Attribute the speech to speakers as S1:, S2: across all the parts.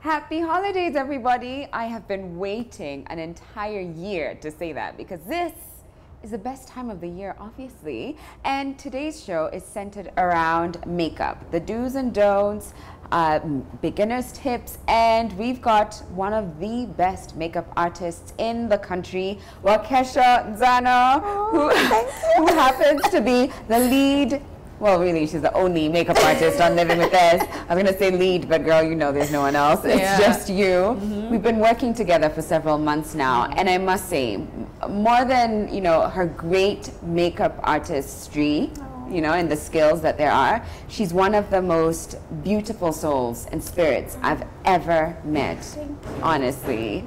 S1: Happy holidays, everybody. I have been waiting an entire year to say that because this is the best time of the year, obviously. And today's show is centered around makeup, the do's and don'ts, beginner's tips, and we've got one of the best makeup artists in the country, Wakesha Nzano, who happens to be the lead. Well, really, she's the only makeup artist on Living With Ess. I was going to say lead, but girl, you know there's no one else. It's just you. We've been working together for several months now, and I must say, more than, you know, her great makeup artistry, you know, and the skills that there are, she's one of the most beautiful souls and spirits I've ever met, honestly.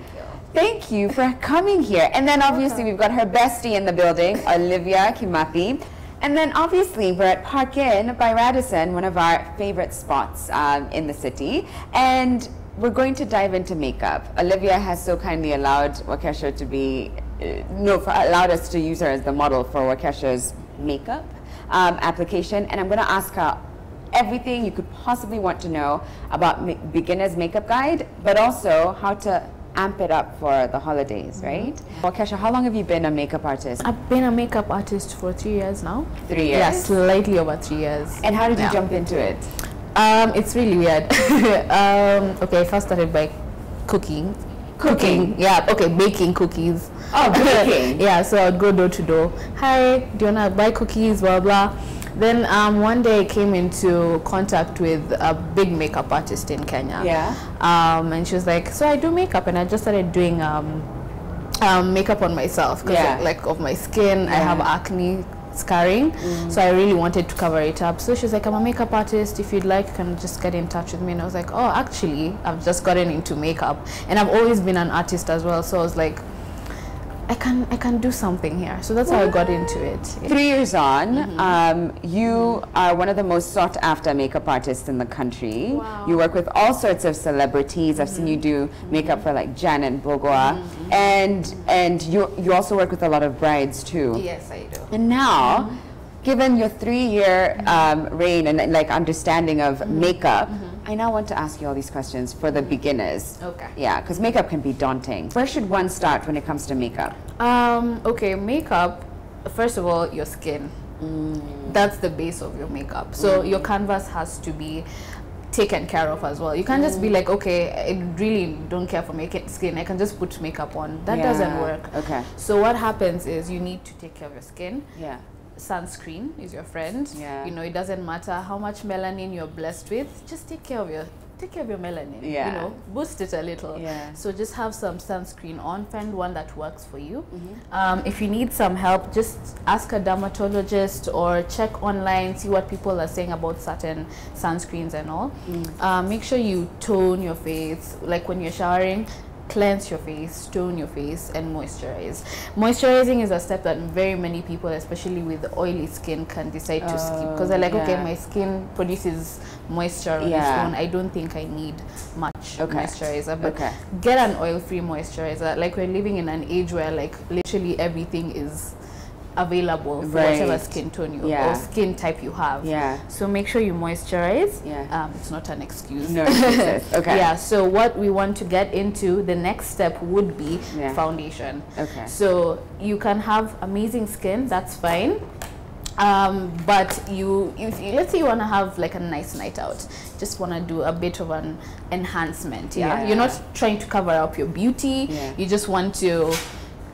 S1: Thank you for coming here. And then obviously we've got her bestie in the building, Olivia Kimathi. And then obviously we're at Park Inn by Radisson, one of our favorite spots in the city. And we're going to dive into makeup. Olivia has so kindly allowed Wakesha to be, allowed us to use her as the model for Wakesha's makeup application. And I'm going to ask her everything you could possibly want to know about beginner's makeup guide, but also how to amp it up for the holidays, right? Wakesha, how long have you been a makeup artist?
S2: I've been a makeup artist for 3 years now.
S1: 3 years?
S2: Yeah, slightly over 3 years.
S1: And how did you jump into it?
S2: It's really weird. Okay, I first started by cooking. Yeah, okay, baking cookies.
S1: Oh, baking?
S2: Yeah, so I'd go door to door. Hi, do you wanna buy cookies, blah, blah. Then one day I came into contact with a big makeup artist in Kenya.
S1: Yeah.
S2: And she was like, so I do makeup, and I just started doing makeup on myself because like of my skin. I have acne scarring, so I really wanted to cover it up. So she's like, I'm a makeup artist, if you'd like you can just get in touch with me. And I was like, oh, actually I've just gotten into makeup and I've always been an artist as well, so I was like, I can do something here. So that's how I got into it.
S1: 3 years on, you are one of the most sought after makeup artists in the country.
S2: Wow.
S1: You work with all sorts of celebrities. I've seen you do makeup for like Janet Bogwa, and you also work with a lot of brides too.
S2: Yes, I do.
S1: And now, given your 3-year reign and like understanding of makeup, I now want to ask you all these questions for the beginners.
S2: Okay.
S1: Yeah, because makeup can be daunting. Where should one start when it comes to makeup?
S2: Okay, makeup, first of all, your skin. That's the base of your makeup. So your canvas has to be taken care of as well. You can't just be like, okay, I really don't care for skin, I can just put makeup on. That doesn't work.
S1: Okay.
S2: So what happens is you need to take care of your skin.
S1: Yeah.
S2: Sunscreen is your friend. You know, it doesn't matter how much melanin you're blessed with, just take care of your melanin. You know, boost it a little. So just have some sunscreen on, find one that works for you. If you need some help, just ask a dermatologist or check online, see what people are saying about certain sunscreens and all. Make sure you tone your face, like when you're showering. Cleanse your face, tone your face, and moisturize. Moisturizing is a step that very many people, especially with oily skin, can decide to skip because they're like, okay, my skin produces moisture on its own. I don't think I need much moisturizer, but get an oil-free moisturizer. Like, we're living in an age where like literally everything is available for whatever skin tone you or skin type you have. So make sure you moisturize. It's not an excuse.
S1: No excuses. Okay.
S2: So what we want to get into, the next step would be foundation. So you can have amazing skin, that's fine. But let's say you want to have like a nice night out, just want to do a bit of an enhancement. You're not trying to cover up your beauty, you just want to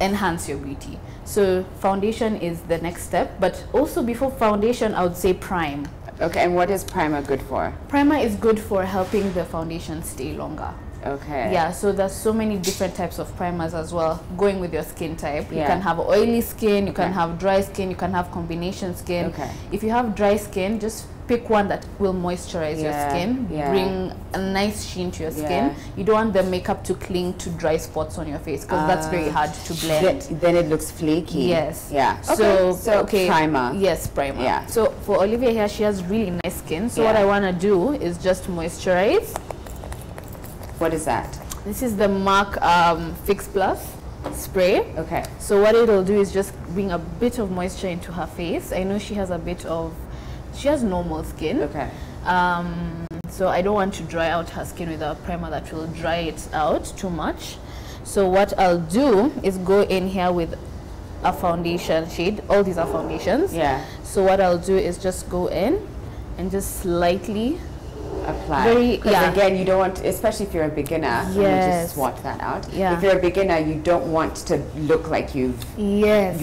S2: enhance your beauty. So foundation is the next step, but also before foundation, I would say prime.
S1: Okay, and what is primer good for?
S2: Primer is good for helping the foundation stay longer.
S1: Okay.
S2: Yeah, so there's so many different types of primers as well, going with your skin type. You can have oily skin, you can have dry skin, you can have combination skin. If you have dry skin, just pick one that will moisturize your skin, bring a nice sheen to your skin. You don't want the makeup to cling to dry spots on your face because that's very hard to blend.
S1: Then it looks flaky.
S2: Yes.
S1: Yeah.
S2: So
S1: primer.
S2: Yes, primer. So for Olivia here, she has really nice skin. So what I want to do is just moisturize.
S1: What is that?
S2: This is the MAC Fix Plus spray.
S1: Okay.
S2: So what it'll do is just bring a bit of moisture into her face. I know she has normal skin.
S1: Okay.
S2: So I don't want to dry out her skin with a primer that will dry it out too much. So what I'll do is go in here with a foundation shade. All these are foundations.
S1: Yeah. So
S2: what I'll do is just go in and just slightly
S1: apply. Because again, you don't want, especially if you're a beginner, let me just swap that out. If you're a beginner, you don't want to look like you've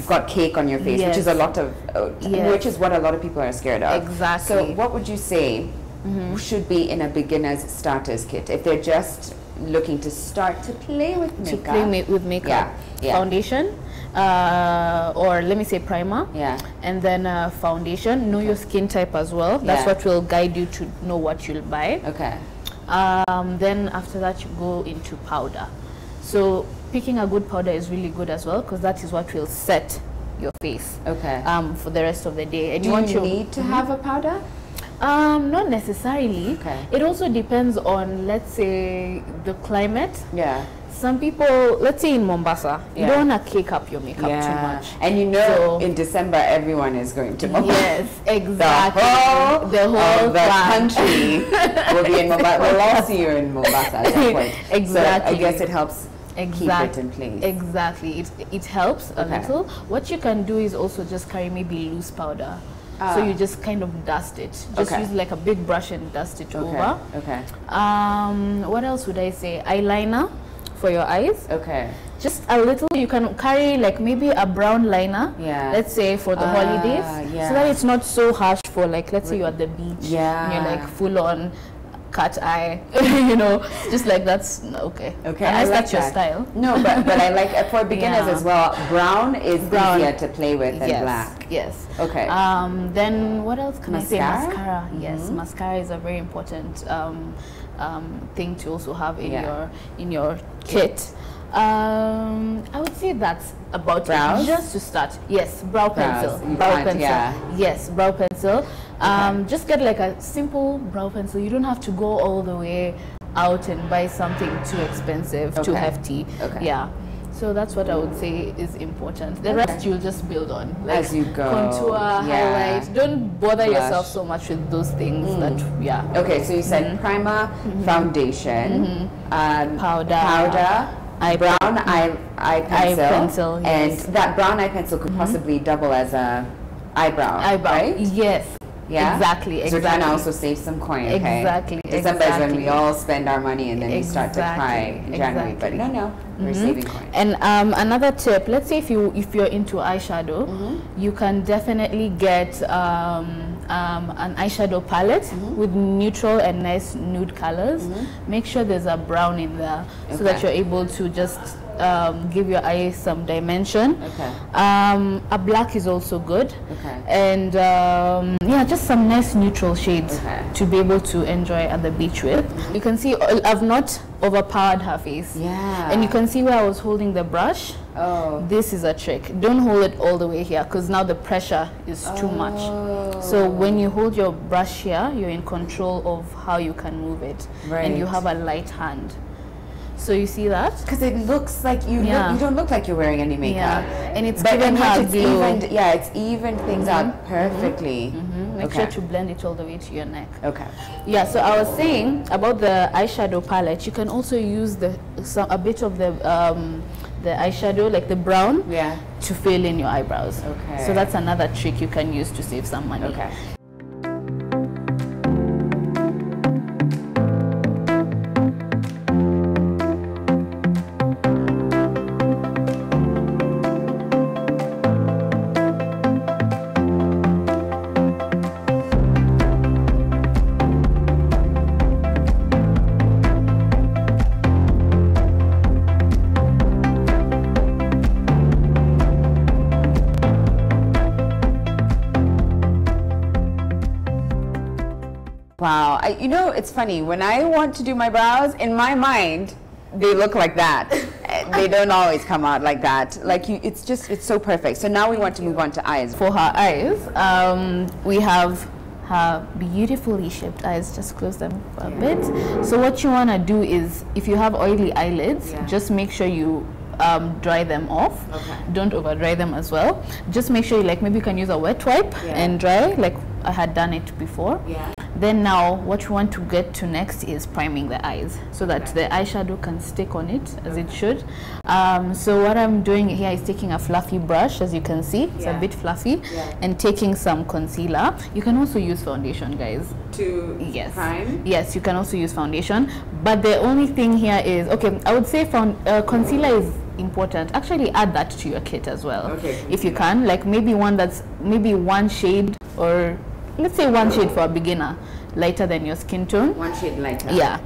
S1: got cake on your face, which is a lot of, which is what a lot of people are scared of.
S2: Exactly.
S1: So what would you say should be in a beginner's starter's kit if they're just looking to start to play with makeup?
S2: To play with makeup. Foundation, or let me say primer, and then foundation. Know your skin type as well. That's what will guide you to know what you'll buy.
S1: Okay.
S2: Then after that you go into powder. So picking a good powder is really good as well, because that is what will set your face for the rest of the day. And
S1: do you need to have a powder?
S2: Not necessarily. It also depends on, let's say, the climate. Some people, let's say in Mombasa, you don't want to cake up your makeup too much.
S1: And you know, in December, everyone is going to Mombasa.
S2: Yes, exactly. The whole
S1: country will be in Mombasa. We'll all see you in Mombasa at some point.
S2: Exactly.
S1: So I guess it helps keep it in place.
S2: Exactly. It helps a little. What you can do is also just carry maybe loose powder. So you just kind of dust it. Just use like a big brush and dust it over. What else would I say? Eyeliner for your eyes. Just a little. You can carry like maybe a brown liner. Let's say for the holidays, so that it's not so harsh for, like, let's say you're at the beach and you're like full on cat eye, you know, just like that's okay. Unless that's your style.
S1: No, but I like for beginners as well. Brown is easier to play with than black.
S2: Then what else can I say? Mascara. Yes, mascara is a very important thing to also have in your kit. I would say that's about it. Just to start. Yes, brow pencil. Yes, brow pencil. Just get like a simple brow pencil. You don't have to go all the way out and buy something too expensive, too hefty. So that's what I would say is important. The rest you'll just build on, like
S1: as you go.
S2: Contour, highlight. Don't bother yourself so much with those things.
S1: Okay, so you said primer, foundation, powder, brown eye pencil, and that brown eye pencil could possibly double as a eyebrow, right?
S2: Yes. Exactly.
S1: So trying to also save some coin.
S2: Exactly.
S1: December is when we all spend our money and then we start to cry in January. But no, we're saving coin.
S2: And another tip: let's say if you're into eyeshadow, you can definitely get an eyeshadow palette with neutral and nice nude colors. Make sure there's a brown in there so that you're able to just give your eye some dimension. A black is also good. And just some nice neutral shades to be able to enjoy at the beach with. You can see I've not overpowered her face. And you can see where I was holding the brush. This is a trick. Don't hold it all the way here, because now the pressure is too much. So when you hold your brush here, you're in control of how you can move it, and you have a light hand. So you see that?
S1: Because it looks like you don't look like you're wearing any makeup.
S2: And it's given her glow.
S1: It's evened things out perfectly.
S2: Make sure to blend it all the way to your neck. So I was saying about the eyeshadow palette, you can also use a bit of the eyeshadow, like the brown, to fill in your eyebrows. So that's another trick you can use to save some money.
S1: Wow, you know, it's funny, when I want to do my brows, in my mind, they look like that. They don't always come out like that. Like it's so perfect. So now we want to move on to eyes.
S2: For her eyes, we have her beautifully shaped eyes. Just close them a bit. So what you want to do is, if you have oily eyelids, just make sure you dry them off. Don't over dry them as well. Just make sure maybe you can use a wet wipe and dry, like I had done it before. Then now what we want to get to next is priming the eyes so that the eyeshadow can stick on it as it should. So what I'm doing here is taking a fluffy brush, as you can see. It's a bit fluffy, and taking some concealer. You can also use foundation, guys.
S1: To prime?
S2: Yes, you can also use foundation. But the only thing here is, okay, I would say concealer is important. Actually add that to your kit as well, if you can, like maybe one shade, or let's say one shade for a beginner, lighter than your skin tone.
S1: One shade lighter?
S2: Yeah.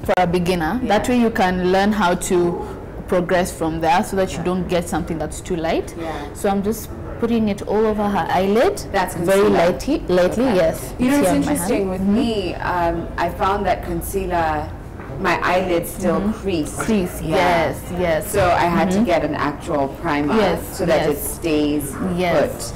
S2: For a beginner. That way you can learn how to progress from there, so that you don't get something that's too light. So I'm just putting it all over her eyelid.
S1: That's
S2: very lightly, yes.
S1: You know, it's interesting with me, I found that concealer, my eyelids still crease. Yes. So I had to get an actual primer so that it stays put.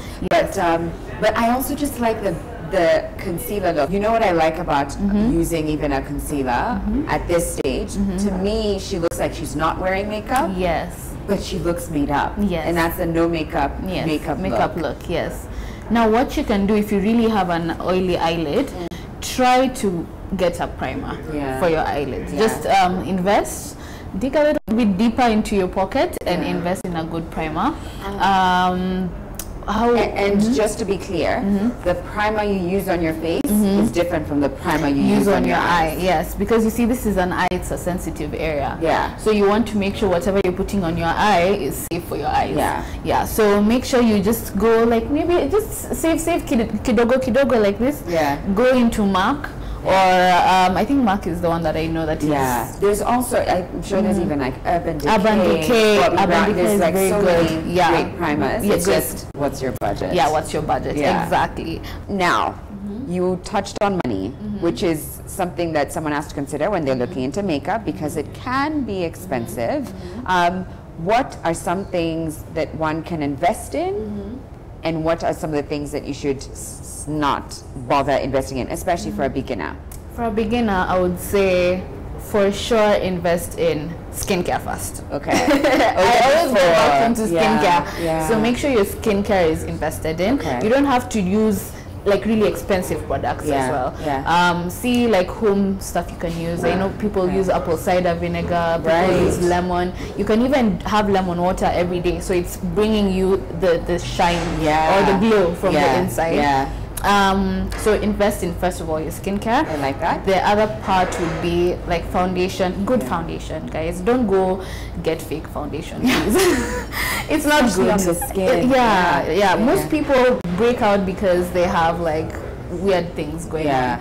S1: But I also just like the concealer look. You know what I like about using even a concealer at this stage? To me, she looks like she's not wearing makeup. But she looks made up. And that's a no makeup makeup look.
S2: Now what you can do, if you really have an oily eyelid, try to get a primer for your eyelids. Just invest, dig a little bit deeper into your pocket and invest in a good primer.
S1: Just to be clear, the primer you use on your face is different from the primer you use on your eye.
S2: Yes, because you see, this is an eye, it's a sensitive area. So you want to make sure whatever you're putting on your eye is safe for your eyes. So make sure you just go, like, maybe just save kidogo like this. Go into MAC. Or I think MAC is the one that I know that is.
S1: There's also, I'm sure there's even like Urban Decay. There's like so many great primers. It's just, what's your budget?
S2: What's your budget? Exactly.
S1: Now, you touched on money, which is something that someone has to consider when they're looking into makeup, because it can be expensive. What are some things that one can invest in? And what are some of the things that you should not bother investing in, especially for a beginner?
S2: For a beginner, I would say for sure invest in skincare first. I always go back into skincare. So make sure your skincare is invested in. You don't have to use like really expensive products as well. See like home stuff you can use. I know people use apple cider vinegar, people use lemon. You can even have lemon water every day, so it's bringing you the shine or the glow from the inside. So invest in, first of all, your skincare.
S1: I like that.
S2: The other part would be like foundation. Good foundation, guys. Don't go get fake foundation, please. It's not good
S1: on the skin.
S2: Most people break out because they have like weird things going on.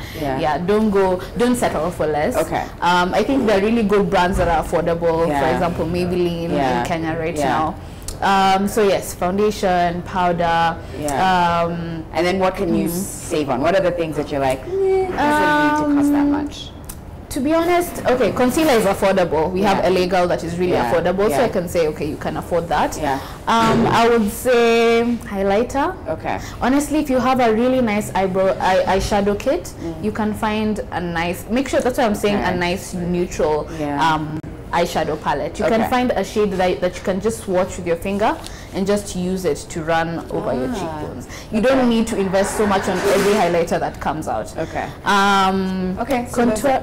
S2: Don't settle for less. I think there are really good brands that are affordable. For example, Maybelline in Kenya right now. So yes, foundation, powder.
S1: And then what can you save on? What are the things that you're like, doesn't need to cost that much?
S2: To be honest, concealer is affordable. We have a legal that is really affordable, so I can say, you can afford that. I would say highlighter. Honestly, if you have a really nice eyeshadow kit, you can find a nice, make sure, that's why I'm saying a nice neutral eyeshadow palette. You can find a shade that you can just swatch with your finger and just use it to run over your cheekbones. You don't need to invest so much on every highlighter that comes out. Contour,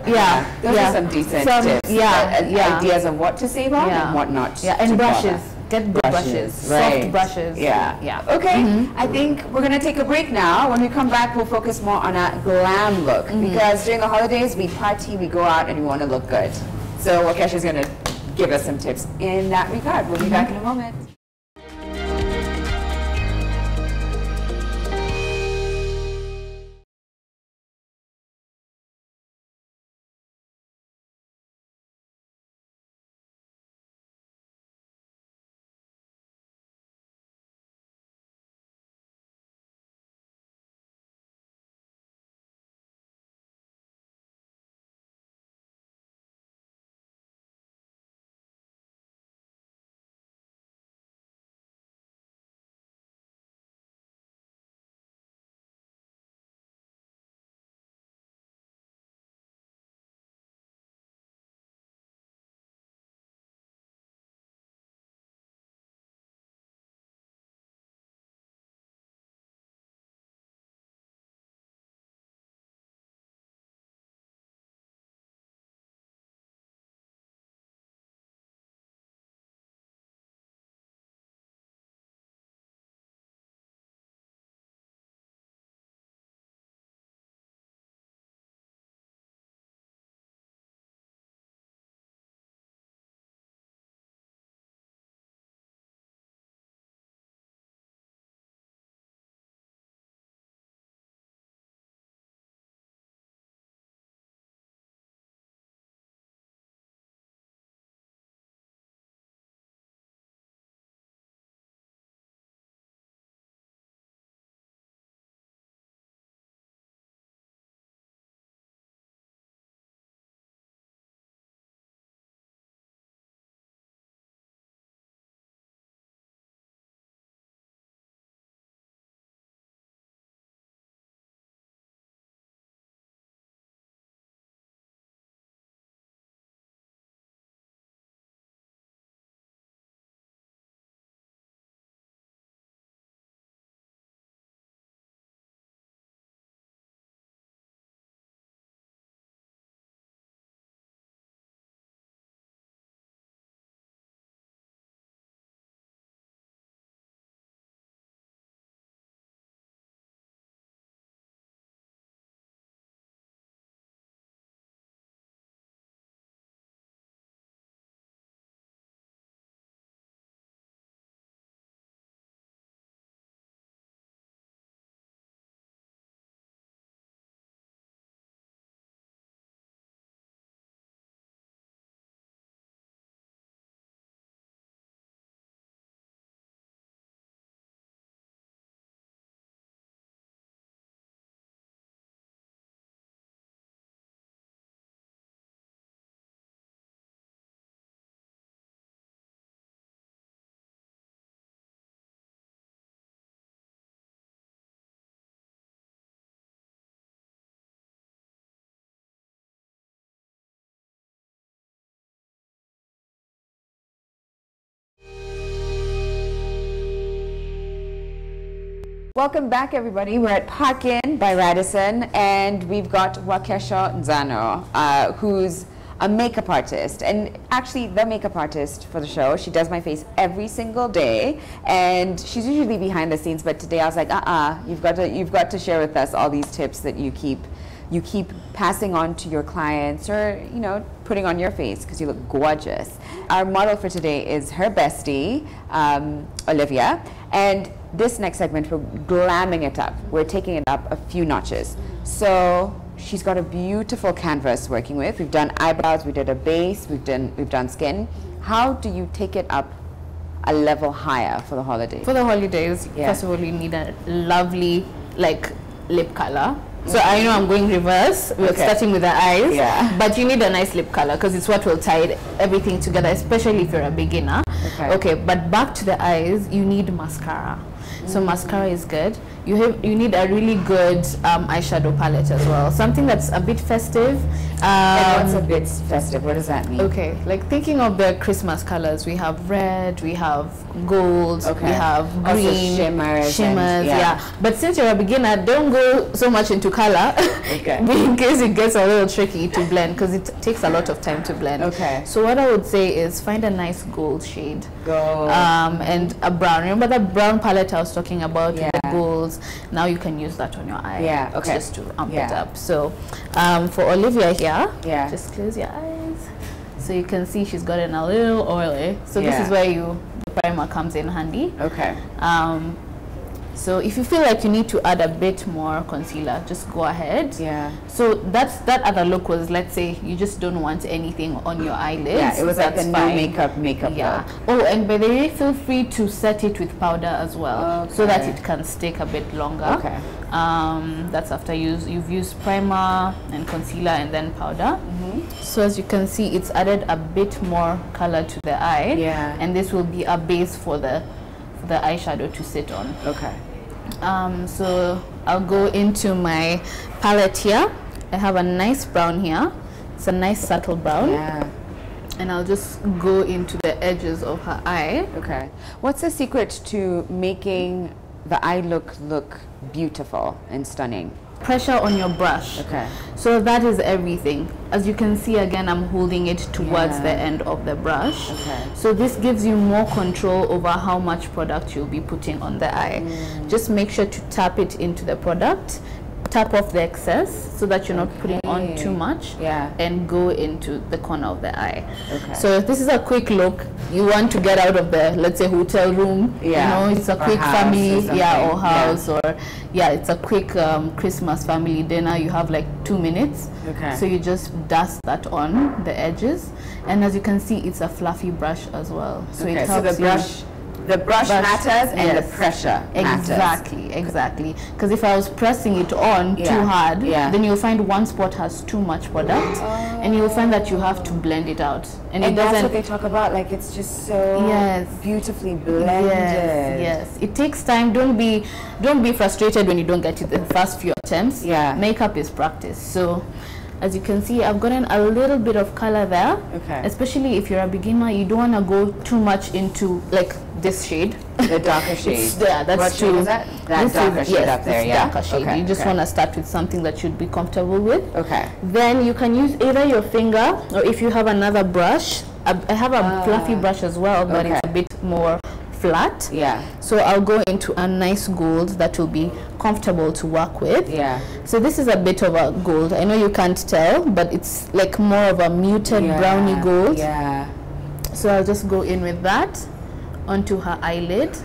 S1: those are some decent tips. Ideas of what to save on and what not.
S2: And brushes. Get good brushes, soft brushes.
S1: I think we're going to take a break now. When we come back, we'll focus more on a glam look, because during the holidays, we party, we go out, and we want to look good. So Wakesh is going to give us some tips in that regard. We'll be back in a moment. Welcome back, everybody. We're at Parkin by Radisson, and we've got Wakesha Nzano, who's a makeup artist, and actually the makeup artist for the show. She does my face every single day, and she's usually behind the scenes, but today I was like, you've got to share with us all these tips that you keep passing on to your clients, or putting on your face because you look gorgeous. Our model for today is her bestie, Olivia, and this next segment we're glamming it up. We're taking it up a few notches. So she's got a beautiful canvas working with. We've done eyebrows, we did a base, we've done skin. How do you take it up a level higher for the holidays?
S2: For the holidays, first of all, you need a lovely lip color. So I know I'm going reverse. We're starting with the eyes, but you need a nice lip color because it's what will tie everything together, especially if you're a beginner. Okay, but back to the eyes, you need mascara. So mascara is good. You need a really good eyeshadow palette as well. Something that's a bit festive.
S1: And what's a bit festive? What does that mean?
S2: Okay, like thinking of the Christmas colors, we have red, we have gold, we have green,
S1: shimmers.
S2: But since you're a beginner, don't go so much into color, in case it gets a little tricky to blend, because it takes a lot of time to blend. So what I would say is find a nice gold shade. And a brown. Remember that brown palette I was talking about with the golds? Now you can use that on your eye. Just to amp it up. So for Olivia here, just close your eyes. So you can see she's gotten a little oily. So this is where the primer comes in handy. So if you feel like you need to add a bit more concealer, just go ahead. So that other look was, let's say you just don't want anything on your eyelids.
S1: It was like a no makeup look.
S2: Oh, and by the way, feel free to set it with powder as well, so that it can stick a bit longer. That's after you've used primer and concealer and then powder. So as you can see, it's added a bit more color to the eye. And this will be a base for the eyeshadow to sit on. So I'll go into my palette here. I have a nice brown here. It's a nice subtle brown. And I'll just go into the edges of her eye.
S1: What's the secret to making the eye look beautiful and stunning?
S2: Pressure on your brush. So that is everything. As you can see, again, I'm holding it towards the end of the brush. So this gives you more control over how much product you'll be putting on the eye. Just make sure to tap it into the product, tap off the excess so that you're not putting on too much, and go into the corner of the eye. So if this is a quick look, you want to get out of the, let's say, hotel room, it's a quick family or house, or it's a quick Christmas family dinner. You have like 2 minutes, so you just dust that on the edges, and as you can see, it's a fluffy brush as well, so it helps
S1: the brush matters, and the pressure matters.
S2: Exactly. Because if I was pressing it on too hard, then you'll find one spot has too much product, and you'll find that you have to blend it out. And it
S1: that's what they talk about. Like, it's just so beautifully blended.
S2: It takes time. Don't be frustrated when you don't get it the first few attempts. Makeup is practice. So as you can see, I've gotten a little bit of color there. Especially if you're a beginner, you don't want to go too much into like this shade.
S1: The darker shade.
S2: That's true.
S1: What shade is that? That darker shade up there,
S2: darker shade. You just want to start with something that you'd be comfortable with. Then you can use either your finger, or if you have another brush. I have a fluffy brush as well, but it's a bit more flat. So I'll go into a nice gold that will be comfortable to work with. So this is a bit of a gold. I know you can't tell, but it's like more of a muted browny gold. So I'll just go in with that onto her eyelid.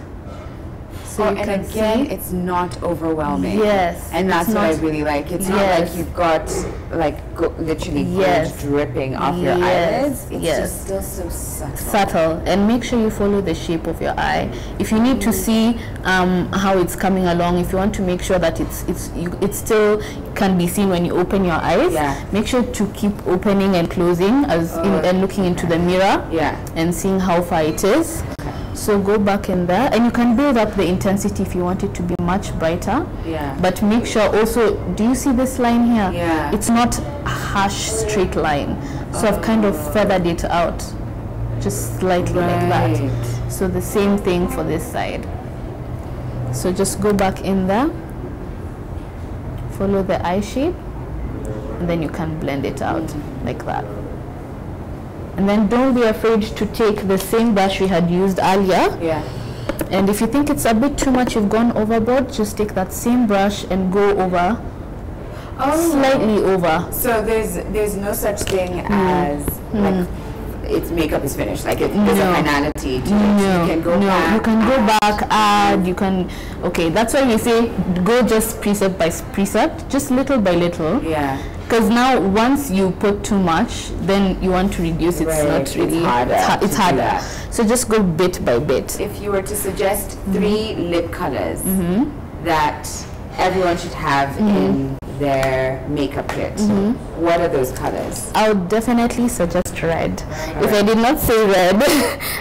S2: So you can
S1: again,
S2: see
S1: it's not overwhelming.
S2: And
S1: that's what I really like. It's not like you've got literally gold dripping off your eyelids. It's just still so subtle.
S2: And make sure you follow the shape of your eye. If you need to see how it's coming along, if you want to make sure that it still can be seen when you open your eyes, make sure to keep opening and closing and looking into the mirror and seeing how far it is. So go back in there, and you can build up the intensity if you want it to be much brighter. But make sure also, do you see this line here? It's not a harsh straight line. So I've kind of feathered it out, just slightly like that. So the same thing for this side. So just go back in there, follow the eye shape, and then you can blend it out like that. And then don't be afraid to take the same brush we had used earlier.
S1: Yeah.
S2: And if you think it's a bit too much, you've gone overboard, just take that same brush and go over, slightly over.
S1: So there's no such thing as like its makeup is finished. Like there's a finality to it. You can go back.
S2: You can go back, add. You can. Okay, that's why we say go just precept by precept, just little by little.
S1: Yeah.
S2: Because now, once you put too much, then you want to reduce. It's not really. It's harder. So just go bit by bit.
S1: If you were to suggest 3 lip colors that everyone should have in their makeup kit, what are those colors?
S2: I would definitely suggest red. If I did not say red,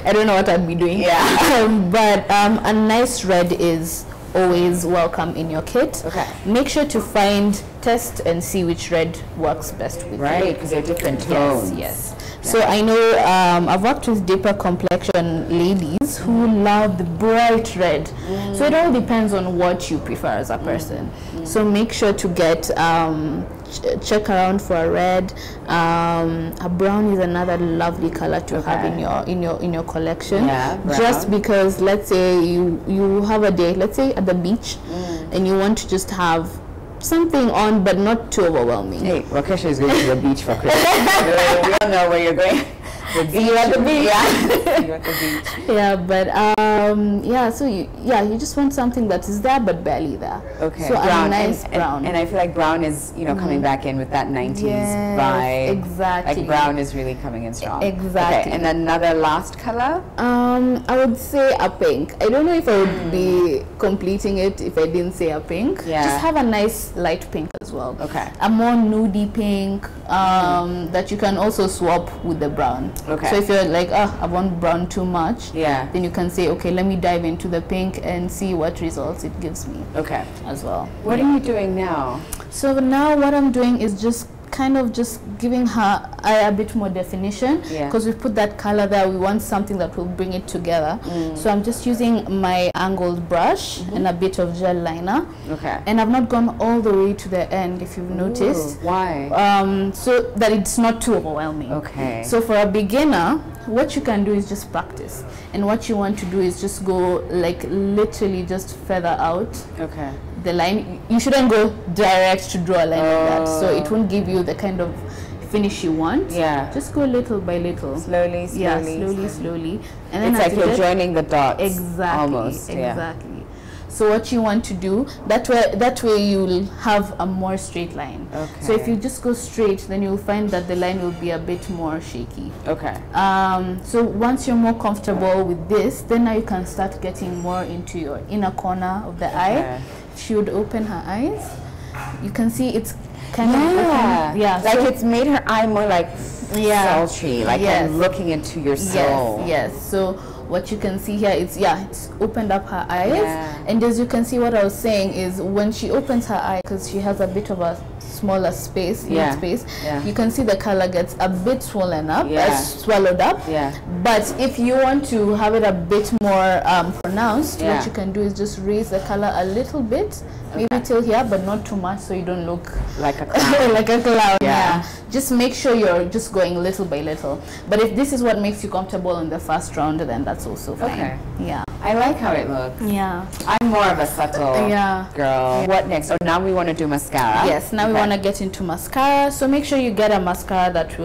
S2: I don't know what I'd be doing.
S1: Yeah.
S2: But a nice red is always welcome in your kit.
S1: Okay.
S2: Make sure to test and see which red works best with you.
S1: Right, because they're different tones.
S2: Yes. So I know I've worked with deeper complexion ladies who love the bright red. So it all depends on what you prefer as a person. So make sure to get check around for a red. A brown is another lovely color to have in your collection.
S1: Yeah,
S2: just because, let's say you have a day, let's say at the beach, and you want to just have something on, but not too overwhelming.
S1: Hey, Wakesha is going to the beach for Christmas. We all know where you're going.
S2: See you at the beach.
S1: Yeah. See you at the beach.
S2: Yeah, but yeah. So you just want something that is there but barely there.
S1: Okay.
S2: So
S1: brown.
S2: a nice brown.
S1: And I feel like brown is coming back in with that 90s vibe.
S2: Exactly.
S1: Like brown is really coming in strong.
S2: Exactly.
S1: Okay. And another last color.
S2: I would say a pink. I don't know if I would be completing it if I didn't say a pink.
S1: Yeah.
S2: Just have a nice light pink as well.
S1: Okay.
S2: A more nudie pink that you can also swap with the brown.
S1: Okay.
S2: So if you're like, I want brown too much,
S1: then
S2: you can say, okay, let me dive into the pink and see what results it gives me.
S1: Okay.
S2: As well.
S1: What are you doing now?
S2: So now what I'm doing is just kind of just giving her eye a bit more definition, because we put that color there. We want something that will bring it together. So I'm just using my angled brush and a bit of gel liner.
S1: Okay.
S2: And I've not gone all the way to the end, if you've noticed.
S1: Why?
S2: So that it's not too overwhelming.
S1: Okay.
S2: So for a beginner, what you can do is just practice, and what you want to do is just go like literally just feather out the line. You shouldn't go direct to draw a line like that, so it won't give you the kind of finish you want. Just go little by little, slowly, slowly, and then
S1: it's like you're joining the dots.
S2: Exactly. So what you want to do, that way you'll have a more straight line. So if you just go straight, then you'll find that the line will be a bit more shaky. So once you're more comfortable with this, then now you can start getting more into your inner corner of the eye. She would open her eyes. You can see it's kind of open.
S1: Like so it's made her eye more like sultry, like I'm looking into your soul.
S2: Yes. So what you can see here is it's opened up her eyes, and as you can see, what I was saying is when she opens her eye, because she has a bit of a smaller space, you can see the color gets a bit swollen up, swallowed up. But if you want to have it a bit more pronounced, what you can do is just raise the color a little bit, maybe till here, but not too much, so you don't look
S1: like a clown.
S2: like a clown. Just make sure you're just going little by little. But if this is what makes you comfortable in the first round, then that's also fine.
S1: I like how it looks. I'm more of a subtle girl. What next? Oh, now we want to do mascara.
S2: Yes, now we want to get into mascara. So make sure you get a mascara that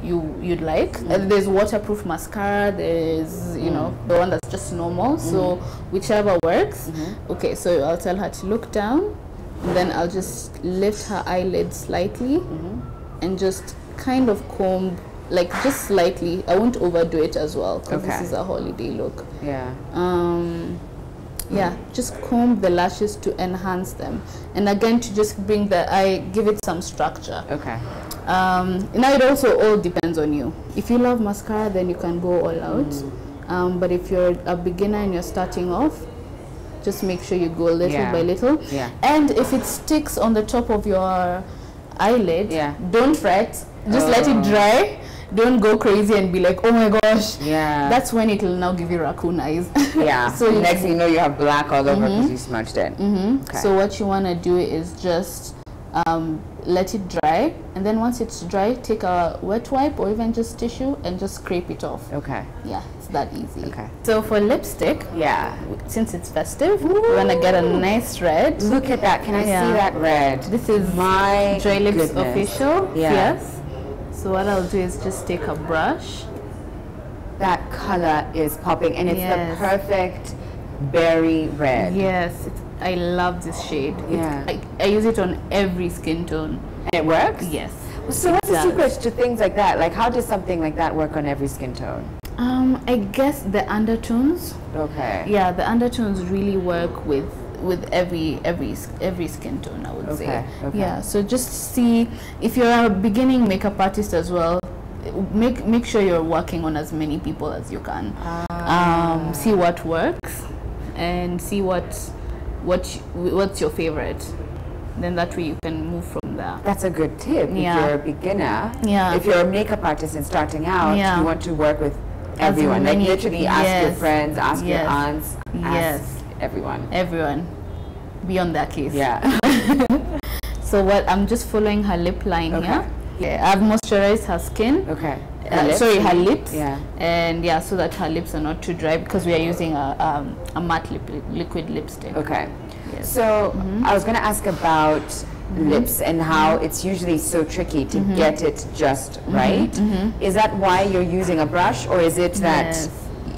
S2: you'd like. There's waterproof mascara. There's the one that's just normal. So whichever works. Okay, so I'll tell her to look down, and then I'll just lift her eyelid slightly and just kind of comb, like just slightly. I won't overdo it as well, because this is a holiday look. Just comb the lashes to enhance them, and again to just bring the eye, give it some structure. Now it also all depends on you. If you love mascara, then you can go all out. But if you're a beginner and you're starting off, just make sure you go little by little. And if it sticks on the top of your eyelid, don't fret. Just let it dry. don't go crazy and be like, oh my gosh.
S1: Yeah.
S2: That's when it will now give you raccoon eyes.
S1: Yeah. So next thing you know, you have black all over because you smudged it.
S2: Okay. So what you want to do is just let it dry, and then once it's dry, take a wet wipe or even just tissue and just scrape it off.
S1: Okay.
S2: Yeah, it's that easy.
S1: Okay.
S2: So for lipstick, since it's festive, we're gonna get a nice red.
S1: Look at that. Can I see that red?
S2: This is
S1: my
S2: Joy Lips
S1: goodness.
S2: Official. Yes. So what I'll do is just take a brush.
S1: That color is popping, and it's the perfect berry red.
S2: Yes, I love this shade. I use it on every skin tone.
S1: And it works?
S2: Yes.
S1: So what's the secret to things like that? Like, how does something like that work on every skin tone?
S2: I guess the undertones.
S1: Okay.
S2: Yeah, the undertones really work with every skin tone, I would say. Okay. Yeah, so just see, if you're a beginning makeup artist as well, make sure you're working on as many people as you can. See what works and see what's your favorite. Then that way you can move from there. That's
S1: a good tip. If you're a beginner, if you're a makeup artist and starting out, you want to work with everyone. Like literally ask your friends, ask your aunts, ask everyone.
S2: Everyone. Be on that case.
S1: Yeah.
S2: So I'm just following her lip line here. Yeah, I've moisturized her skin.
S1: Okay.
S2: Her lips.
S1: Yeah.
S2: And so that her lips are not too dry, because we are using a matte liquid lipstick.
S1: Okay. Yes. So I was going to ask about lips and how it's usually so tricky to get it just right. Is that why you're using a brush, or is it that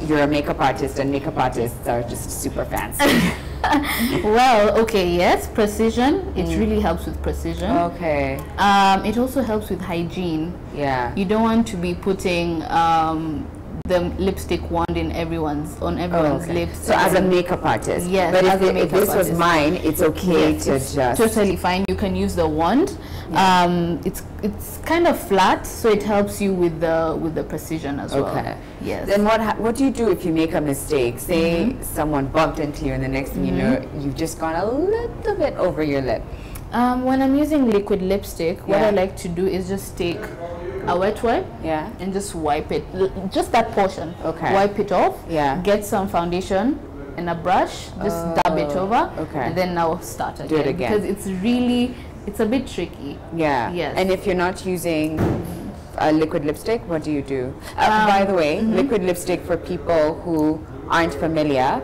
S1: you're a makeup artist and makeup artists are just super fancy?
S2: Well, yes, precision. It really helps with precision.
S1: Okay.
S2: It also helps with hygiene.
S1: Yeah.
S2: You don't want to be putting the lipstick wand on everyone's lips.
S1: So as a makeup artist.
S2: Yes.
S1: But if this was mine, it's okay to just.
S2: Totally fine. You can use the wand. It's kind of flat, so it helps you with the precision as well.
S1: Okay.
S2: Yes.
S1: Then what do you do if you make a mistake? Say someone bumped into you, and the next thing you know, you've just gone a little bit over your lip.
S2: When I'm using liquid lipstick, what I like to do is just take a wet wipe and just wipe it, just that portion. Okay. Wipe it off. Yeah. Get some foundation and a brush, just dab it over. Okay. And then now start again.
S1: Do it again.
S2: Because it's a bit tricky.
S1: Yeah. Yes. And if you're not using a liquid lipstick, what do you do? By the way, liquid lipstick, for people who aren't familiar,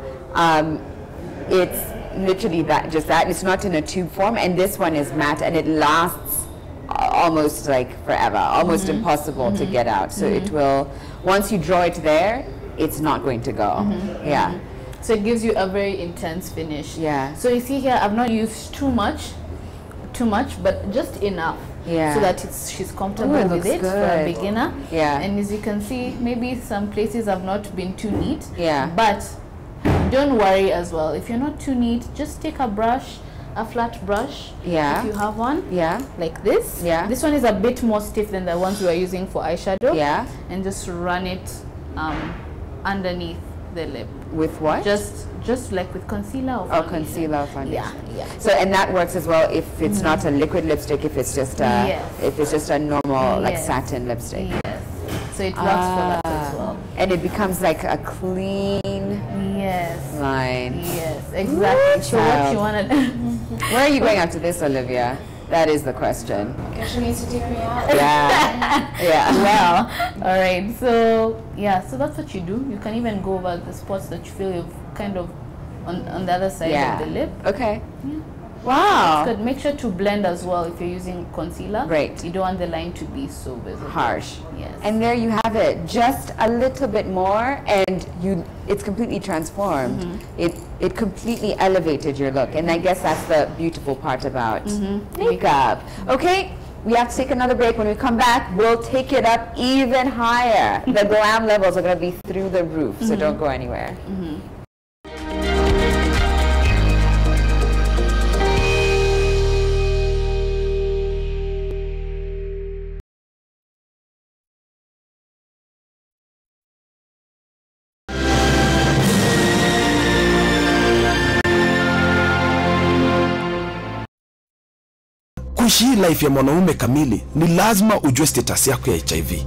S1: it's literally just that. It's not in a tube form, and this one is matte, and it lasts almost like forever, almost impossible to get out. So it will, once you draw it there, it's not going to go. Yeah.
S2: So it gives you a very intense finish.
S1: Yeah.
S2: So you see here, I've not used too much, but just enough. Yeah. So that she's comfortable with it for a beginner. Yeah. And as you can see, maybe some places have not been too neat. Yeah. But don't worry as well. If you're not too neat, just take a brush, a flat brush. Yeah. If you have one. Yeah. Like this. Yeah. This one is a bit more stiff than the ones we are using for eyeshadow. Yeah. And just run it underneath the lip.
S1: With what?
S2: Just like with concealer or foundation.
S1: Concealer or foundation.
S2: Yeah.
S1: So, and that works as well if it's not a liquid lipstick, if it's just a normal like satin lipstick.
S2: Yes. So it works for that as well.
S1: And it becomes like a clean line.
S2: Yes, exactly. So what you want to
S1: Where are you going after this, Olivia? That is the question.
S3: She needs to take me out.
S1: Yeah.
S2: Well, all right. So so that's what you do. You can even go over the spots that you feel you've kind of on the other side of the lip.
S1: Okay.
S2: Yeah.
S1: Wow.
S2: Good. Make sure to blend as well if you're using concealer.
S1: Right.
S2: You don't want the line to be so visible.
S1: Harsh.
S2: Yes.
S1: And there you have it. Just a little bit more, and it's completely transformed. It completely elevated your look, and I guess that's the beautiful part about makeup. Okay. We have to take another break. When we come back, we'll take it up even higher. The glam levels are going to be through the roof, so don't go anywhere.
S4: Kuishi life ya mwanaume kamili ni lazima ujue status yako ya HIV.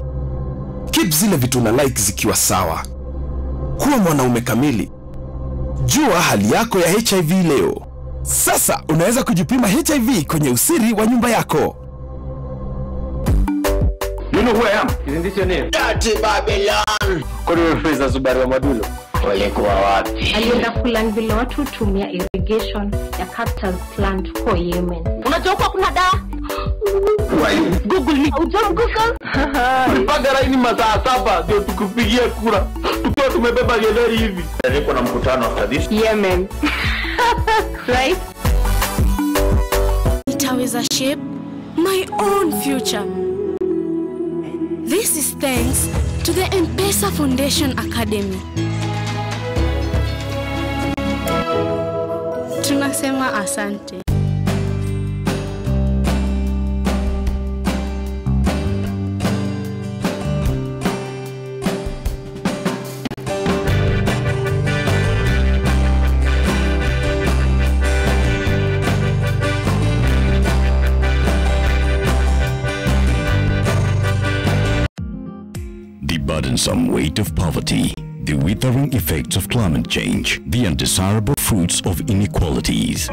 S3: Keep zile vitu na like zikiwa sawa. Kuwa mwanaume kamili. Jua hali yako ya HIV leo. Sasa unaweza kujipima HIV kwenye usiri wa nyumba yako.
S4: You know who I am? Isn't this your name?
S5: Dirty Babylon.
S4: Kwa hiyo face Zubaru wa Madulo.
S5: Walikuwa wapi?
S6: Alienda kulan vile watu tumia irrigation ya cactus plant kwa Yemen. Unajua kwa kuna dawa? Google me. Ujam Google.
S4: Mpaka raini masaa 7 ndio tukupigia kura. Tukiwa tumebeba getheri hivi.
S5: Niko na mkutano after this.
S6: Yemen. Right?
S7: Nitaweza shape my own future. This is thanks to the M-Pesa Foundation Academy. Tunasema asante.
S8: Burdensome weight of poverty, the withering effects of climate change, the undesirable fruits of inequalities.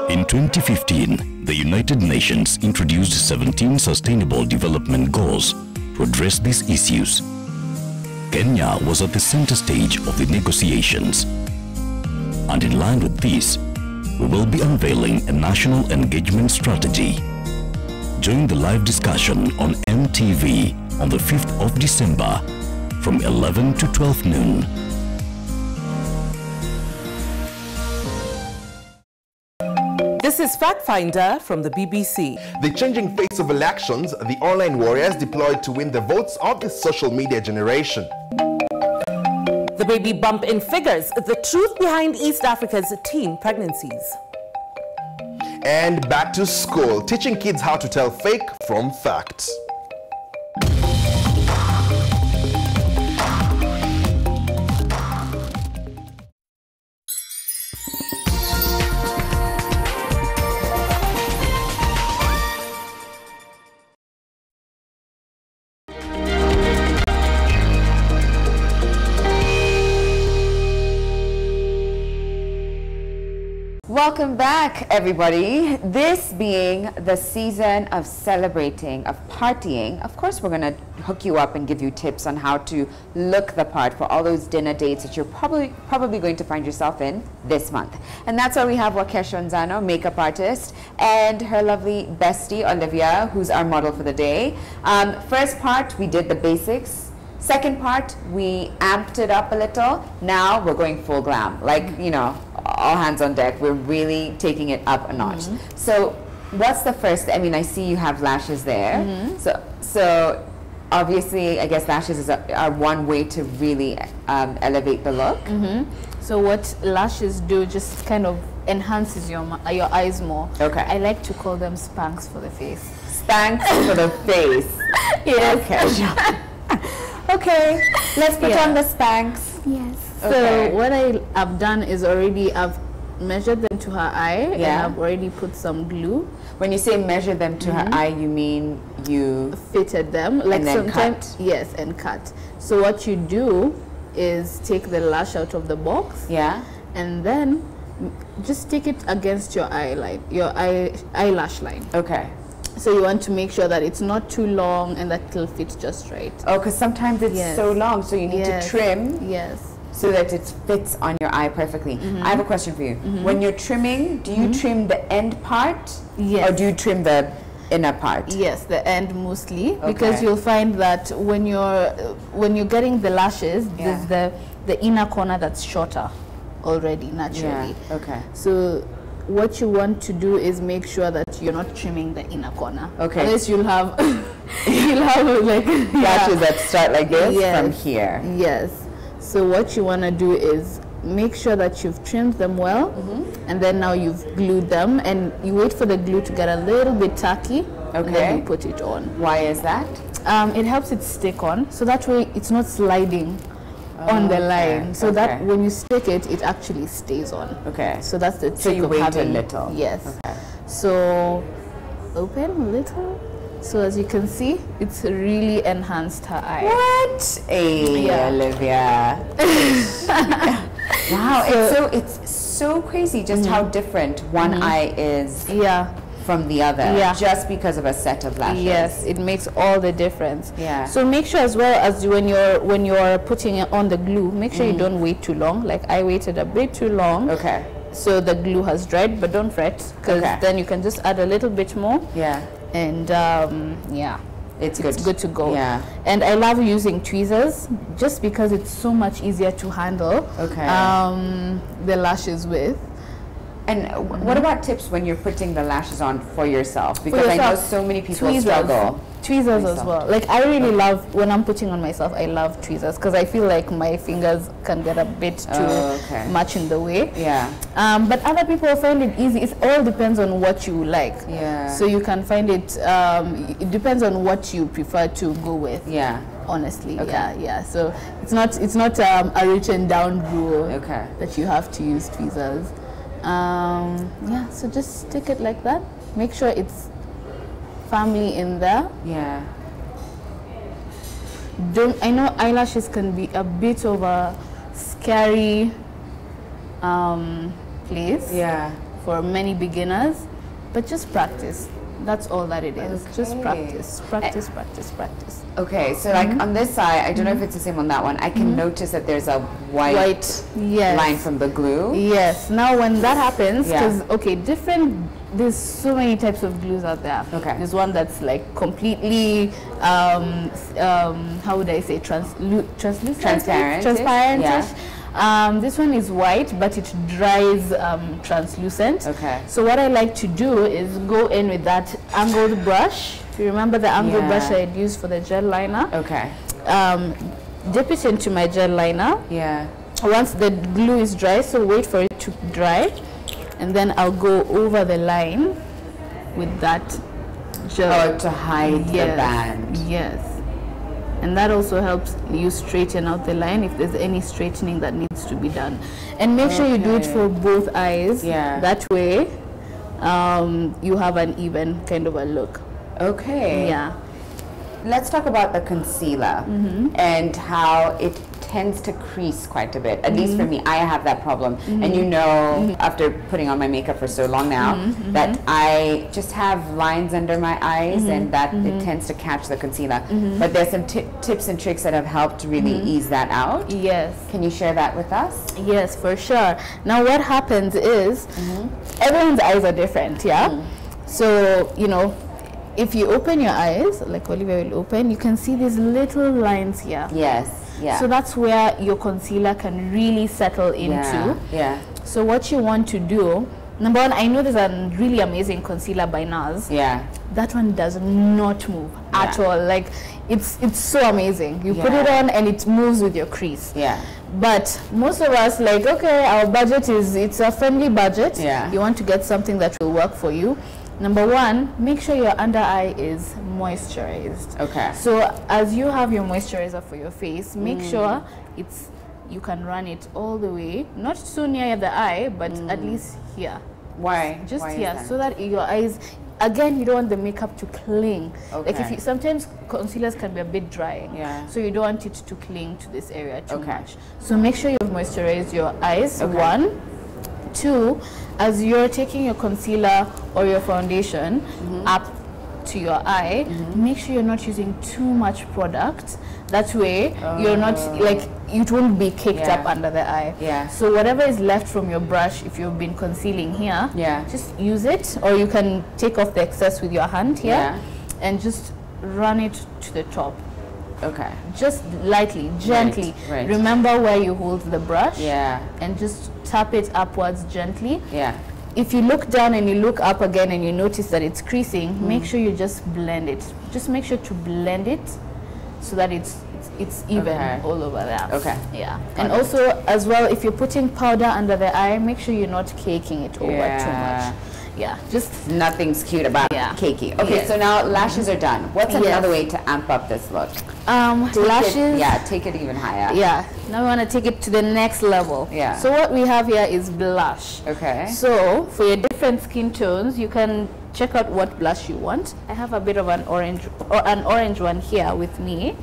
S8: In 2015, the United Nations introduced 17 Sustainable Development Goals to address these issues. Kenya was at the center stage of the negotiations. And in line with this, we will be unveiling a national engagement strategy. Join the live discussion on MTV on the 5th of December from 11 to 12 noon.
S9: This is Fact Finder from the BBC.
S10: The changing face of elections, the online warriors deployed to win the votes of the social media generation.
S9: The baby bump in figures, the truth behind East Africa's teen pregnancies.
S10: And back to school, teaching kids how to tell fake from facts.
S1: Welcome back, everybody. This being the season of celebrating, of partying, of course we're going to hook you up and give you tips on how to look the part for all those dinner dates that you're probably going to find yourself in this month. And that's why we have Wakesha Nzano, makeup artist, and her lovely bestie, Olivia, who's our model for the day. First part, we did the basics. Second part, we amped it up a little. Now we're going full glam, like, you know, all hands on deck. We're really taking it up a notch. So what's the first? I mean, I see you have lashes there. So obviously, I guess lashes are one way to really elevate the look.
S2: So what lashes do just kind of enhances your eyes more.
S1: Okay.
S2: I like to call them Spanx for the face.
S1: Spanx for the face.
S2: Yes.
S1: Okay, let's put on the Spanx.
S7: Yes.
S2: So what I have done is I've measured them to her eye and I've already put some glue.
S1: When you say measure them to her eye, you mean you
S2: fitted them, like
S1: and then
S2: sometimes
S1: cut.
S2: Yes, and cut. So what you do is take the lash out of the box, and then just stick it against your eyeline, your eyelash line.
S1: Okay.
S2: So you want to make sure that it's not too long and that it'll fit just right.
S1: Oh, because sometimes it's so long, so you need to trim.
S2: Yes.
S1: So that it fits on your eye perfectly. I have a question for you. When you're trimming, do you trim the end part?
S2: Yes.
S1: Or do you trim the inner part?
S2: Yes, the end mostly, because you'll find that when you're getting the lashes, there's the inner corner that's shorter already naturally.
S1: Yeah. Okay.
S2: So what you want to do is make sure that you're not trimming the inner corner.
S1: Okay.
S2: Unless you'll have like
S1: lashes that start like this from here.
S2: Yes. So what you want to do is make sure that you've trimmed them well, and then now you've glued them, and you wait for the glue to get a little bit tacky, and then you put it on.
S1: Why is that?
S2: It helps it stick on, so that way it's not sliding on the line. So that when you stick it, it actually stays on.
S1: Okay.
S2: So that's the trick
S1: so you
S2: of
S1: wait
S2: having
S1: a little.
S2: Yes.
S1: Okay.
S2: So open a little. So as you can see, it's really enhanced her eye.
S1: What? Hey, Olivia. Wow, it's so crazy just how different one eye is from the other just because of a set of lashes.
S2: Yes, it makes all the difference.
S1: Yeah.
S2: So make sure as well as when you're putting it on the glue, make sure you don't wait too long. Like I waited a bit too long.
S1: Okay.
S2: So the glue has dried, but don't fret, because then you can just add a little bit more.
S1: Yeah.
S2: And it's good to go.
S1: Yeah.
S2: And I love using tweezers just because it's so much easier to handle the lashes with.
S1: And what about tips when you're putting the lashes on for yourself? Because I know so many people struggle.
S2: Tweezers as well. Like I really love, when I'm putting on myself, I love tweezers because I feel like my fingers can get a bit too much in the way.
S1: Yeah.
S2: But other people find it easy. It all depends on what you like.
S1: Yeah.
S2: So you can find it, it depends on what you prefer to go with.
S1: Yeah.
S2: Honestly, yeah. So it's not a written down rule that you have to use tweezers. So just stick it like that. Make sure it's firmly in there.
S1: Yeah.
S2: I know eyelashes can be a bit of a scary place for many beginners, but just practice. That's all that it is. Just practice. Practice.
S1: Okay, so like on this side, I don't know if it's the same on that one. I can notice that there's a white line from the glue.
S2: Yes. Now when that happens, because there's so many types of glues out there.
S1: Okay.
S2: There's one that's like completely, how would I say, translucent? Transparent-ish. This one is white, but it dries translucent.
S1: Okay.
S2: So what I like to do is go in with that angled brush. If you remember the angled brush I had used for the gel liner.
S1: Okay.
S2: Dip it into my gel liner.
S1: Yeah.
S2: Once the glue is dry, so wait for it to dry, and then I'll go over the line with that gel.
S1: To hide the band.
S2: Yes. And that also helps you straighten out the line if there's any straightening that needs to be done. And make sure you do it for both eyes.
S1: Yeah.
S2: That way, you have an even kind of a look.
S1: Okay.
S2: Yeah.
S1: Let's talk about the concealer and how it tends to crease quite a bit. At least for me, I have that problem. And you know, after putting on my makeup for so long now, that I just have lines under my eyes and that it tends to catch the concealer. But there's some tips and tricks that have helped really ease that out.
S2: Yes.
S1: Can you share that with us?
S2: Yes, for sure. Now what happens is, everyone's eyes are different, So, you know, if you open your eyes, like Olivia will open, you can see these little lines here.
S1: Yes. Yeah.
S2: So that's where your concealer can really settle into.
S1: Yeah.
S2: So what you want to do, number one, I know there's a really amazing concealer by NARS.
S1: Yeah.
S2: That one does not move at all. Like it's so amazing. You put it on and it moves with your crease.
S1: Yeah.
S2: But most of us, like, okay, our budget it's a friendly budget.
S1: Yeah.
S2: You want to get something that will work for you. Number one, make sure your under eye is moisturized.
S1: Okay.
S2: So as you have your moisturizer for your face, make sure you can run it all the way, not so near the eye, but at least here.
S1: Why?
S2: Just
S1: Why
S2: here, so that your eyes, again, you don't want the makeup to cling.
S1: Okay.
S2: Like if you, sometimes concealers can be a bit dry.
S1: Yeah.
S2: So you don't want it to cling to this area too much. So make sure you've moisturized your eyes. One. Two, as you're taking your concealer or your foundation up to your eye, make sure you're not using too much product. That way, you're not, like, it won't be caked up under the eye.
S1: Yeah.
S2: So whatever is left from your brush, if you've been concealing here, just use it, or you can take off the excess with your hand here and just run it to the top.
S1: Okay.
S2: Just lightly, gently.
S1: Right.
S2: Remember where you hold the brush.
S1: Yeah.
S2: And just tap it upwards gently.
S1: Yeah.
S2: If you look down and you look up again and you notice that it's creasing, make sure you just blend it. Just make sure to blend it so that it's even all over there.
S1: Okay.
S2: Yeah. And also, as well, if you're putting powder under the eye, make sure you're not caking it over too much. Yeah, just
S1: nothing's cute about cakey. Okay, so now lashes are done. What's another way to amp up this look?
S2: Lashes.
S1: Take it even higher.
S2: Yeah. Now we want to take it to the next level.
S1: Yeah.
S2: So what we have here is blush.
S1: Okay.
S2: So for your different skin tones, you can check out what blush you want. I have a bit of an orange one here with me.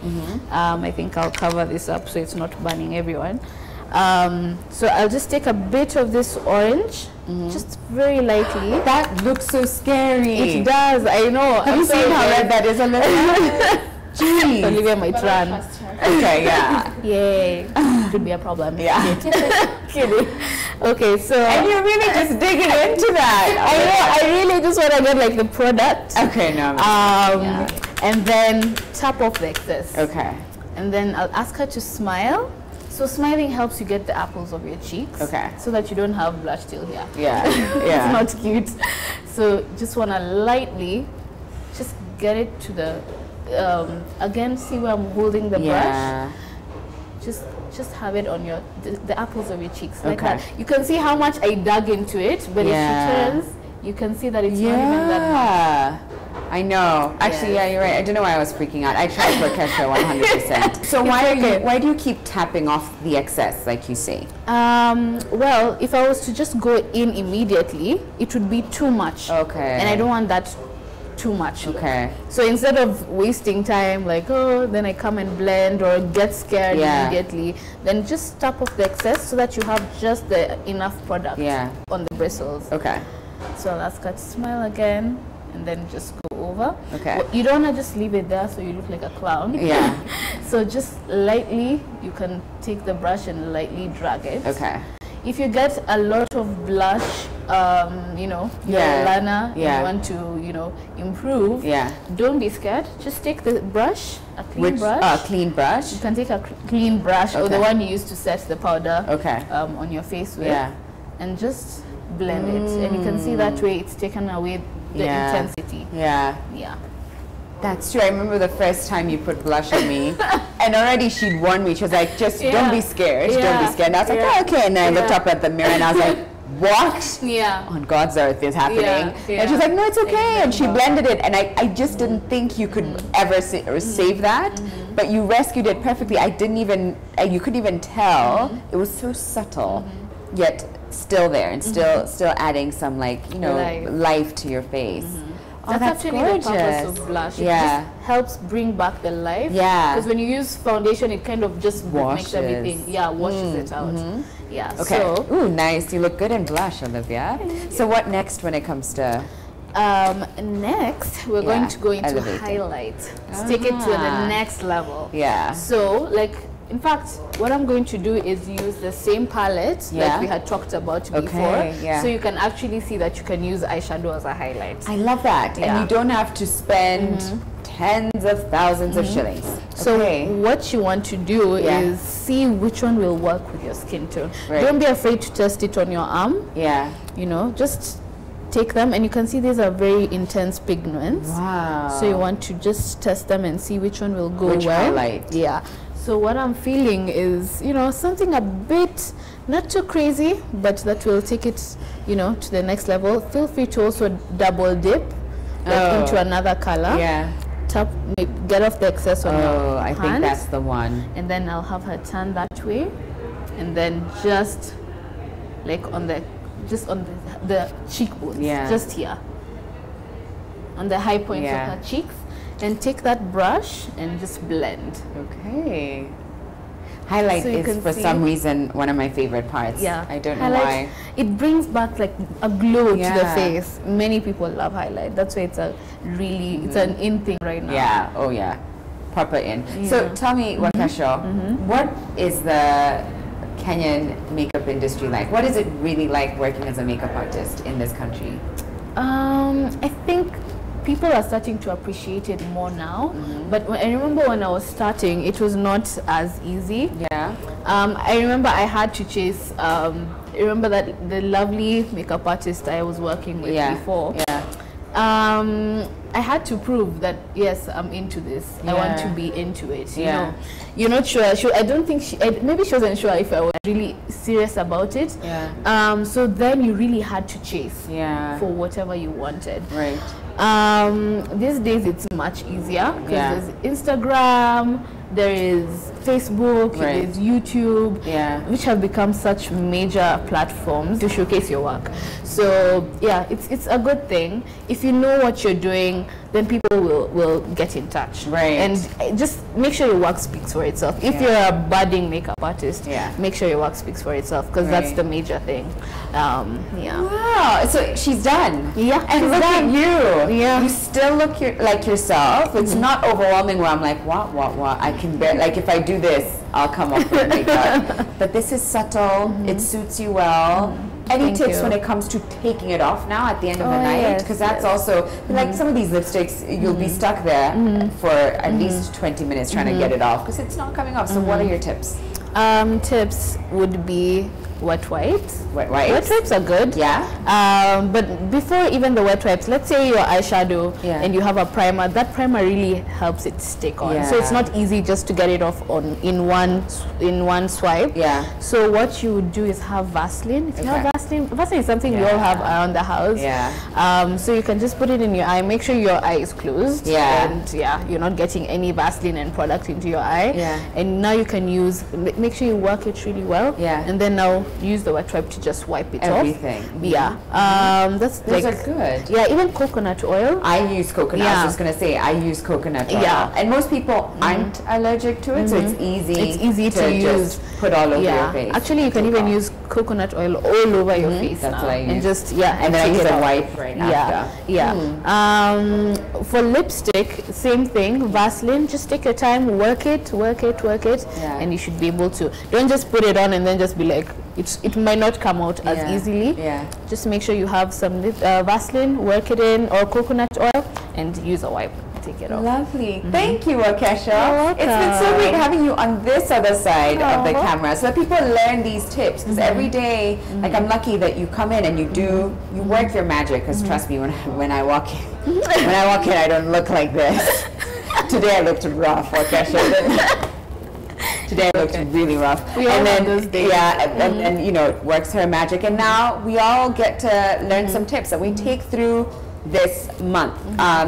S2: I think I'll cover this up so it's not burning everyone. So I'll just take a bit of this orange, just very lightly.
S1: That looks so scary.
S2: It does, I know.
S1: Have you seen how red that is on the Jeez.
S2: Olivia might run.
S1: Okay, yeah.
S2: Yay. Could be a problem.
S1: Yeah.
S2: Kidding. Okay, so.
S1: And you're really just digging into that.
S2: I know, I really just want to get like the product.
S1: Okay, no.
S2: And then tap off the excess.
S1: Okay.
S2: And then I'll ask her to smile. So smiling helps you get the apples of your cheeks.
S1: Okay.
S2: So that you don't have blush till here.
S1: Yeah. Yeah.
S2: It's not cute. So just want to lightly just get it to the again, see where I'm holding the brush. Just have it on your the apples of your cheeks like that. You can see how much I dug into it, but if she turns, you can see that it's not even that much.
S1: I know. Actually, yeah, you're right. I don't know why I was freaking out. I tried for Kesha 100%. So why do you keep tapping off the excess, like you say?
S2: Well, if I was to just go in immediately, it would be too much.
S1: Okay.
S2: And I don't want that too much.
S1: Okay.
S2: So instead of wasting time, like, oh, then I come and blend or get scared immediately, then just tap off the excess so that you have just the enough product on the bristles.
S1: Okay.
S2: So I'll ask her to smile again and then just go over.
S1: Okay.
S2: Well, you don't want to just leave it there so you look like a clown.
S1: Yeah.
S2: So just lightly, you can take the brush and lightly drag it.
S1: Okay.
S2: If you get a lot of blush, you know, Lana, you want to, you know, improve, don't be scared. Just take the brush, a clean brush.
S1: Clean brush?
S2: You can take a clean brush or the one you use to set the powder on your face with, and just blend it. And you can see that way it's taken away the intensity.
S1: Yeah. That's true. I remember the first time you put blush on me, and already she'd warned me. She was like, just don't be scared, don't be scared. And I was like, oh, okay. And then I looked up at the mirror and I was like, what on God's earth is happening? And she was like, no, it's okay. And she blended it. And I just didn't think you could ever save that. But you rescued it perfectly. I didn't even, you couldn't even tell. It was so subtle, yet still there and still adding some, like, you know, life to your face.
S2: That's actually gorgeous. The purpose of blush. It just helps bring back the life. Because when you use foundation, it kind of just makes everything, washes it out.
S1: Okay. So, ooh, nice. You look good in blush, Olivia. So what next when it comes to?
S2: Next, we're going to go into highlight. Take it to the next level. So, like, in fact, what I'm going to do is use the same palette that we had talked about before. So you can actually see that you can use eyeshadow as a highlight.
S1: I love that. And you don't have to spend tens of thousands of shillings.
S2: So what you want to do is see which one will work with your skin tone. Don't be afraid to test it on your arm. You know, just take them, and you can see these are very intense pigments. So you want to just test them and see which one will go well.
S1: Highlight.
S2: So what I'm feeling is, you know, something a bit not too crazy, but that will take it, you know, to the next level. Feel free to also double dip into another color. Tap, get off the excess on your
S1: I think that's the one.
S2: And then I'll have her turn that way, and then just like on the cheekbones, just here, on the high points of her cheeks. And take that brush and just blend. Okay.
S1: Highlight is for some reason one of my favorite parts. I don't know why.
S2: It brings back like a glow to the face. Many people love highlight. That's why it's a really it's an in thing right now.
S1: Oh yeah, proper in. So tell me, Wakesho, what is the Kenyan makeup industry like? What is it really like working as a makeup artist in this country?
S2: I think people are starting to appreciate it more now, but I remember when I was starting, it was not as easy. I remember I had to chase, remember that the lovely makeup artist I was working with before, I had to prove that, yes, I'm into this. I want to be into it, you know. You're not sure. I don't think maybe she wasn't sure if I was really serious about it. So then you really had to chase for whatever you wanted. These days it's much easier because there's Instagram, there is Facebook, there is YouTube, which have become such major platforms to showcase your work. So yeah, it's a good thing. If you know what you're doing, then people will get in touch. And just make sure your work speaks for itself. If you're a budding makeup artist, make sure your work speaks for itself, because that's the major thing.
S1: Wow, so she's done.
S2: And
S1: look at you. You still look like yourself. It's not overwhelming where I'm like, what? I can bear, like if I do this, I'll come up with makeup. But this is subtle. It suits you well. Any tips when it comes to taking it off now at the end of the night? Because that's also, like some of these lipsticks, you'll be stuck there for at least 20 minutes trying to get it off because it's not coming off. So what are your tips?
S2: Tips would be wet wipes.
S1: Wet wipes?
S2: Wet wipes are good. But before even the wet wipes, let's say your eyeshadow and you have a primer, that primer really helps it stick on. So it's not easy just to get it off in one swipe. So what you would do is have Vaseline. If you have Vaseline is something we all have around the house. So you can just put it in your eye. Make sure your eye is closed. And you're not getting any Vaseline and product into your eye. And now you can use, make sure you work it really well. And then now use the wet wipe to just wipe it off. Those are good. Even coconut oil.
S1: I use coconut. I was just gonna say I use coconut oil. And most people aren't allergic to it, so it's easy.
S2: It's easy to use.
S1: Just put all over your face.
S2: Actually, you can even use coconut oil all over your face.
S1: That's what I use.
S2: And just
S1: and then I use a wipe right after.
S2: For lipstick, same thing. Vaseline. Just take your time, work it, and you should be able to. Don't just put it on and then just be like, it might not come out as easily. Just make sure you have some Vaseline, work it in, or coconut oil, and use a wipe. Take it off.
S1: Lovely. Thank you, Wakesha. It's been so great having you on this other side of the camera, so that people learn these tips. Because every day, like I'm lucky that you come in and you work your magic. Because trust me, when I walk in, I don't look like this. Today I looked rough, Wakesha. Today I looked really rough. And then you know, works her magic. And now we all get to learn some tips that we take through this month.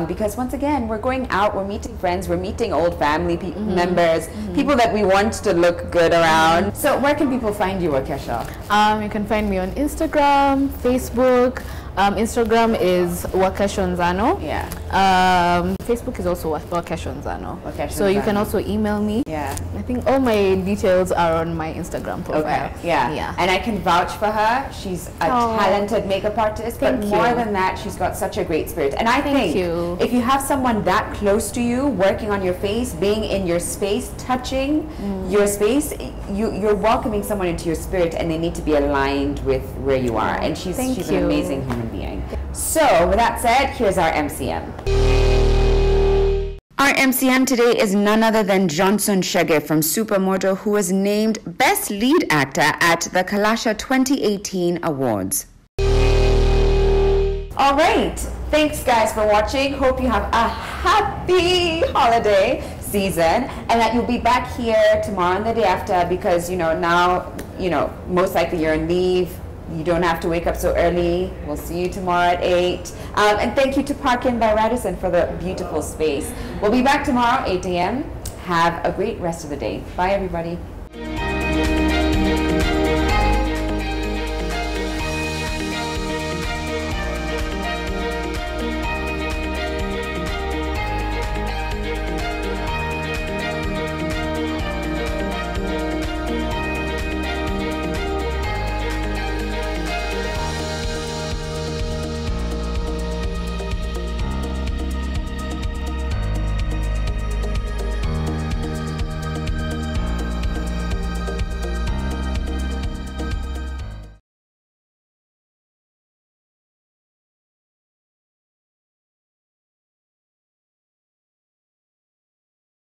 S1: Because once again, we're going out, we're meeting friends, we're meeting old family members, people that we want to look good around. So where can people find you, Wakesha?
S2: You can find me on Instagram, Facebook. Instagram is Wakesha Nzano. Facebook is also Wakesha Nzano. So you can also email me. I think all my details are on my Instagram profile.
S1: And I can vouch for her. She's a talented makeup artist, but more than that, she's got such a great spirit. And I think if you have someone that close to you, working on your face, being in your space, touching your space, you're welcoming someone into your spirit, and they need to be aligned with where you are. And she's an amazing human being. So with that said, here's our MCM. Our MCM today is none other than Johnson Shege from Supermoto, who was named Best Lead Actor at the Kalasha 2018 Awards. All right. Thanks, guys, for watching. Hope you have a happy holiday season and that you'll be back here tomorrow and the day after, because, now, most likely you're on leave. You don't have to wake up so early. We'll see you tomorrow at 8. And thank you to Park Inn by Radisson for the beautiful space. We'll be back tomorrow, 8 a.m. Have a great rest of the day. Bye, everybody.